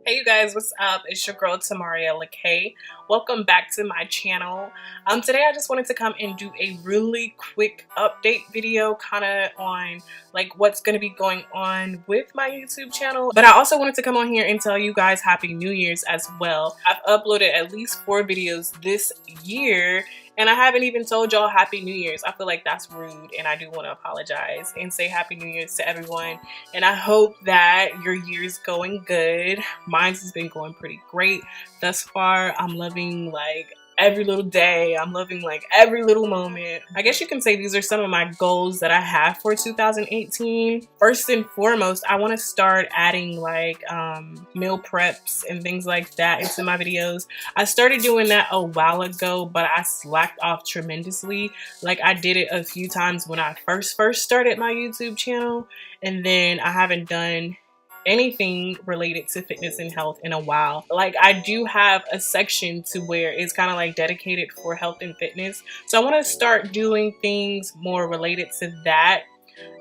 Hey you guys, what's up? It's your girl Tamaria Lakay. Welcome back to my channel. Today I just wanted to come and do a really quick update video kind of on like what's going to be going on with my YouTube channel. But I also wanted to come on here and tell you guys Happy New Year's as well. I've uploaded at least 4 videos this year and I haven't even told y'all Happy New Year's. I feel like that's rude and I do want to apologize and say Happy New Year's to everyone. And I hope that your year's going good. Mine's has been going pretty great thus far. I'm loving like every little day. I'm loving like every little moment. I guess you can say these are some of my goals that I have for 2018. First and foremost, I want to start adding like meal preps and things like that into my videos. I started doing that a while ago, but I slacked off tremendously. Like I did it a few times when I first started my YouTube channel, and then I haven't done anything related to fitness and health in a while. Like I do have a section to where it's kind of like dedicated for health and fitness, so I want to start doing things more related to that.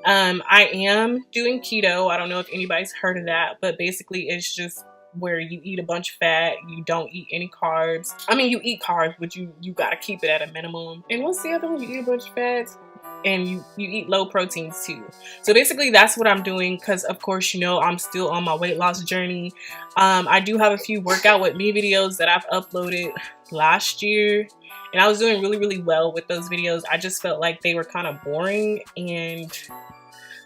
I am doing keto. I don't know if anybody's heard of that, but basically it's just where you eat a bunch of fat, you don't eat any carbs. I mean, you eat carbs, but you gotta keep it at a minimum. And what's the other one? You eat a bunch of fats and you eat low proteins too. So basically that's what I'm doing, because of course, you know, I'm still on my weight loss journey. I do have a few workout with me videos that I've uploaded last year, and I was doing really well with those videos. I just felt like they were kind of boring, and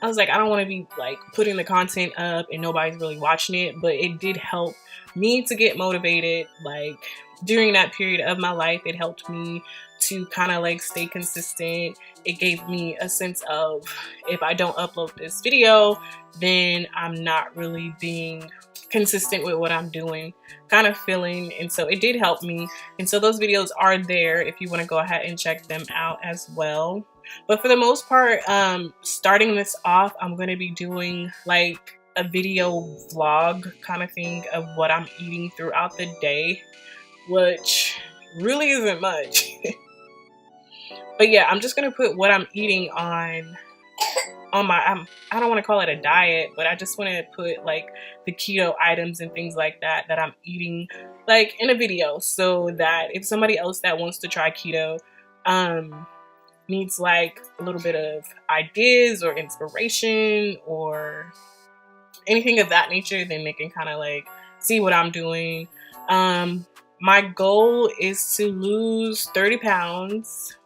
I was like, I don't want to be like putting the content up and nobody's really watching it. But it did help me to get motivated. Like during that period of my life, it helped me to kind of like stay consistent. It gave me a sense of, if I don't upload this video, then I'm not really being consistent with what I'm doing kind of feeling. And so it did help me. And so those videos are there if you want to go ahead and check them out as well. But for the most part, starting this off, I'm going to be doing like a video vlog kind of thing of what I'm eating throughout the day, which really isn't much. But yeah, I'm just going to put what I'm eating on my, I don't want to call it a diet, but I just want to put like the keto items and things like that that I'm eating like in a video, so that if somebody else that wants to try keto, needs like a little bit of ideas or inspiration or anything of that nature, then they can kind of like see what I'm doing. My goal is to lose 30 pounds,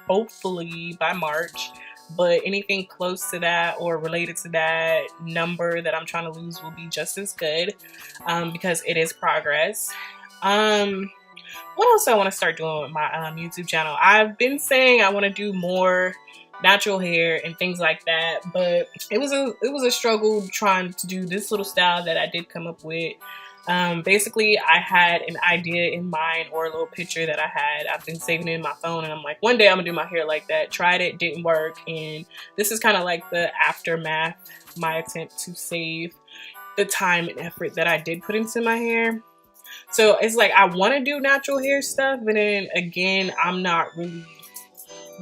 hopefully by March, but anything close to that or related to that number that I'm trying to lose will be just as good, because it is progress. What else do I want to start doing with my YouTube channel? I've been saying I want to do more natural hair and things like that, but it was a struggle trying to do this little style that I did come up with. Basically, I had an idea in mind, or a little picture that I had. I've been saving it in my phone, and I'm like, one day I'm gonna do my hair like that. Tried it, didn't work, and this is kind of like the aftermath, my attempt to save the time and effort that I did put into my hair. So it's like I want to do natural hair stuff, but then again, I'm not really.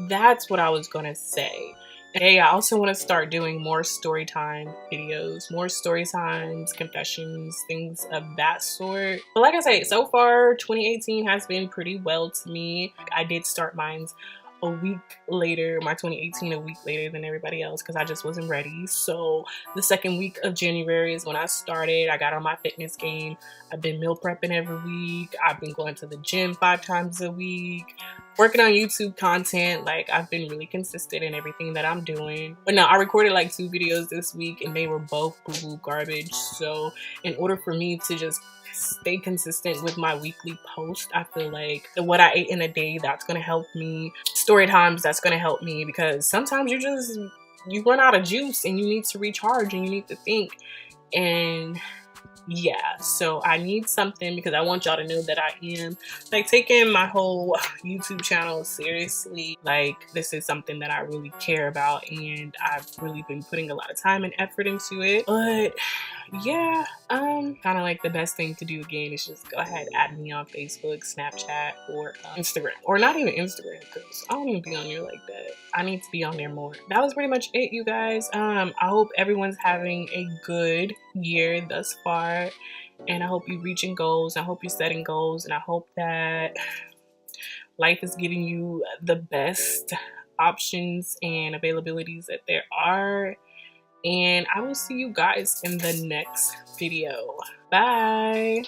That's what I was gonna say. Hey, I also want to start doing more story time videos, more story times, confessions, things of that sort. But like I say, so far 2018 has been pretty well to me. I did start mine's a week later, my 2018 a week later than everybody else, because I just wasn't ready. So the second week of January is when I started. I got on my fitness game. I've been meal prepping every week. I've been going to the gym 5 times a week, working on YouTube content. Like I've been really consistent in everything that I'm doing. But no, I recorded like 2 videos this week and they were both boo-boo garbage. So in order for me to just stay consistent with my weekly post, I feel like what I ate in a day, that's gonna help me. Story times, that's gonna help me, because sometimes you run out of juice and you need to recharge and you need to think. And yeah, so I need something, because I want y'all to know that I am like taking my whole YouTube channel seriously. Like this is something that I really care about, and I've really been putting a lot of time and effort into it. But yeah, kind of like the best thing to do again is just go ahead, add me on Facebook, Snapchat, or Instagram. Or not even Instagram, because I don't even be on there like that. I need to be on there more. That was pretty much it, you guys. I hope everyone's having a good year thus far, and I hope you're reaching goals. I hope you're setting goals, and I hope that life is giving you the best options and availabilities that there are. And I will see you guys in the next video. Bye.